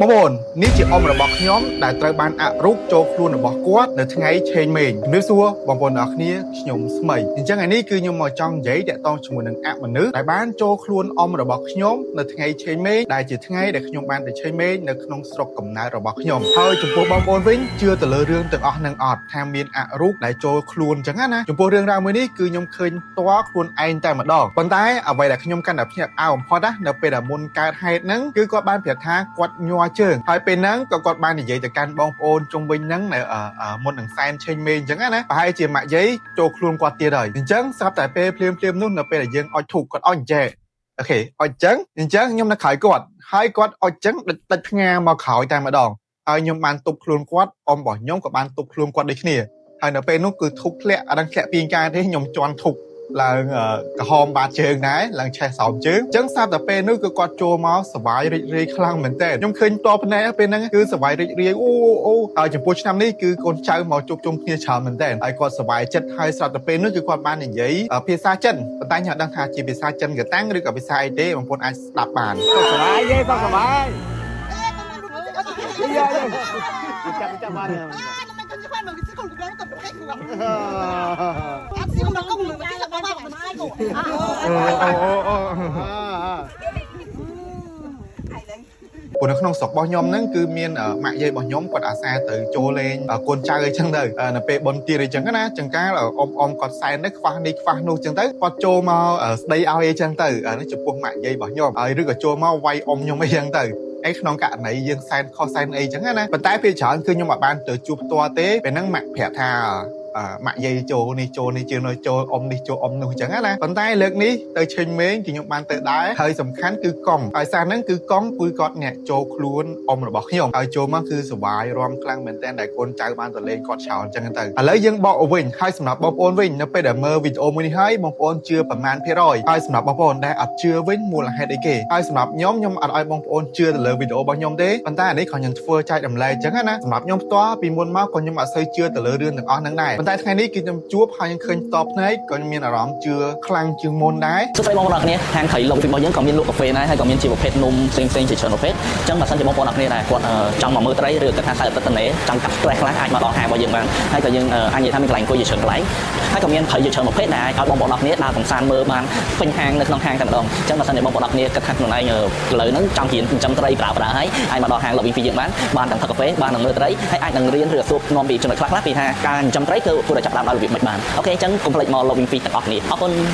បងប្អូននេះជាអមរបស់ខ្ញុំដែលត្រូវបានអរុកចូលខ្លួនរបស់គាត់នៅថ្ងៃឆេងមេងជំរាបសួរបងប្អូនទាំងអស់គ្នាខ្ញុំស្មីអញ្ចឹងថ្ងៃនេះគឺខ្ញុំមកចង់និយាយតាក់ទងជាមួយនឹងអមនុស្សដែលបានចូលខ្លួនអមរបស់ខ្ញុំនៅថ្ងៃឆេងមេងដែលជាថ្ងៃដែលខ្ញុំបានទៅឆេងមេងនៅក្នុងស្រុកកំណើតរបស់ខ្ញុំហើយចំពោះបងប្អូនវិញជឿទៅលើរឿងទាំងអស់នឹងអត់ថាមានអរុកដែលចូលខ្លួនអញ្ចឹងណាចំពោះរឿងរ៉ាវមួយនេះគឺខ្ញុំឃើញផ្ទាល់ខ្លួនឯងតែម្ដងប៉ុន្តែអ្វីដែលខ្ញុំកាន់តែភ្ញាក់ផ្អើលបំផុតណានៅពេលដែលមុនកើតហេតុហ្នឹងគឺគាត់បានប្រាប់ថាគាត់ញ័រជើងហើយពេលហ្នឹងក៏គាត់បាននិយាយទៅកាន់បងប្អូនជុំវិញហ្នឹងនៅមុននឹងសែនឆេងមេអញ្ចឹងណាប្រហែលជាម៉ាក់យាយចូលខ្លួនគាត់ទៀតហើយអញ្ចឹងស្រាប់តែពេលភ្លាមនោះនៅពេលដែលយើងអុជធូបគាត់អុជអញ្ចេះអូខេអុជអញ្ចឹងខ្ញុំនៅក្រោយគាត់ហើយគាត់អុជអញ្ចឹងដាច់ផ្ងាមកក្រោយតែម្ដងហើយខ្ញុំបានទប់ខ្លួនគាត់អមរបស់ខ្ញុំក៏បានទប់ខ្លួនគាត់ដូចគ្នាហើយនៅពេលនោះគឺធុកធ្លាក់អត់ដឹងធ្លាក់ពីកាយទេខ្ញុំជន់ធុកឡើងក្រហមបាតជើងដែរឡើងឆេះស្រោមជើងអញ្ចឹងស្រាប់តែពេលនោះគឺគាត់ចូលមកសប្បាយរីករាយខ្លាំងមែនតើខ្ញុំឃើញតបភ្នែកពេលហ្នឹងគឺសប្បាយរីករាយអូហើយចំពោះឆ្នាំនេះគឺកូនចៅមកជួបជុំគ្នាច្រើនមែនតើហើយគាត់សប្បាយចិត្តហើយស្រាប់តែពេលនោះគឺគាត់បាននិយាយភាសាចិនប៉ុន្តែខ្ញុំអត់ដឹងថាជាភាសាចិនកតាំងឬក៏ភាសាអីទេបងប្អូនអាចស្ដាប់បានសុខសប្បាយទេសុខសប្បាយយាយចាប់បានព្រោះនៅក្នុងស្រុករបស់ខ្ញុំហ្នឹងគឺមានម៉ាក់យាយរបស់ខ្ញុំគាត់អាសាទៅចូលលេងកូនចៅអីចឹងទៅនៅពេលបុណ្យទានអីចឹងណាចឹងកាលអ៊ំគាត់សែនទៅខ្វះនេះខ្វះនោះចឹងទៅគាត់ចូលមកស្ដីឲ្យអីចឹងទៅនេះចំពោះម៉ាក់យាយរបស់ខ្ញុំហើយឬក៏ចូលមកវាយអ៊ំខ្ញុំអីចឹងទៅឯក្នុងករណីយើងសែនខុសសែនអីចឹងណាប៉ុន្តែពេលច្រើនគឺខ្ញុំអត់បានទៅជួបផ្ទាល់ទេពេលហ្នឹងម៉ាក់ប្រាប់ថាម៉ាក់យាយចូលនេះចូលនេះចូលអ៊ំនេះចូលអ៊ំនោះចឹងណាប៉ុន្តែលើកនេះទៅឆេញមេងគឺខ្ញុំបានទៅដែរហើយសំខាន់គឺកង់ហើយសារហ្នឹងគឺកង់គឺគាត់អ្នកចូលខ្លួនអ៊ំរបស់ខ្ញុំហើយចូលមកគឺសុបាយរំខ្លាំងមែនតើដែលកូនចៅបានទៅលេងគាត់ច្រើនចឹងទៅឥឡូវយើងបកទៅវិញហើយសម្រាប់បងប្អូនវិញនៅពេលដែលមើលវីដេអូមួយនេះហើយបងប្អូនជឿប្រមាណភាគរយហើយសម្រាប់បងប្អូនដែលអត់ជឿវិញមូលហេតុអីគេហើយសម្រាប់ខ្ញុំអត់ឲ្យបងប្អូនជឿទៅលើវីដេអូរបស់ខ្ញុំទេប៉ុន្តែអានេះខ្ញុំធ្វើចែករំលែកចឹងណាសម្រាប់ខ្ញុំផ្ទាល់ពីមុនមកក៏ខ្ញុំអត់សូវជឿទៅលើរឿងទាំងអស់ហ្នឹងដែរប៉ុន្តែថ្ងៃនេះគឺខ្ញុំជួបហើយខ្ញុំឃើញតបភ្នែកក៏មានអារម្មណ៍ជឿខ្លាំងជាងមុនដែរសួស្តីបងប្អូនអរគ្នាហាងខៃឡូរបស់យើងក៏មានលក់កាហ្វេដែរហើយក៏មានជាប្រភេទនំផ្សេងជាច្រើនប្រភេទអញ្ចឹងបើសិនជាបងប្អូនអរគ្នាដែរគាត់ចង់មកមើលត្រីឬក៏ថាខ្សែអតិថិនចង់កាត់ stress ខ្លះអាចមកដល់ហាងរបស់យើងបានហើយក៏យើងអាចនិយាយថាមានកន្លែងអង្គុយជាច្រើនកន្លែងហើយក៏មានត្រីជាច្រើនប្រភេទដែលអាចឲ្យបងប្អូនអរគ្នាដើរកម្សាន្តមើលបានពេញហាងនៅក្នុងហាងតែម្ដងអញ្ចឹងបើសិនជាបងប្អូនអរគ្នាគិតថាខ្លួនឯងឥឡូវហ្នឹងចង់រៀនចិញ្ចឹមត្រីប្រើប្រាស់ហើយអាចមកដល់ហាង Loving Fish យើងបានទាំងផឹកកាហ្វេបាននឹងមើលត្រីហើយអាចនឹងរៀនឬសួរនាំពីចំណុចខ្លះពីថាការចិញ្ចឹមត្រីគឺគួរតែចាប់ផ្ដើមដោយរបៀបមិនបានអូខេអញ្ចឹងកុំភ្លេចមក Loving Fish ទាំងអស់គ្នាអរគុណ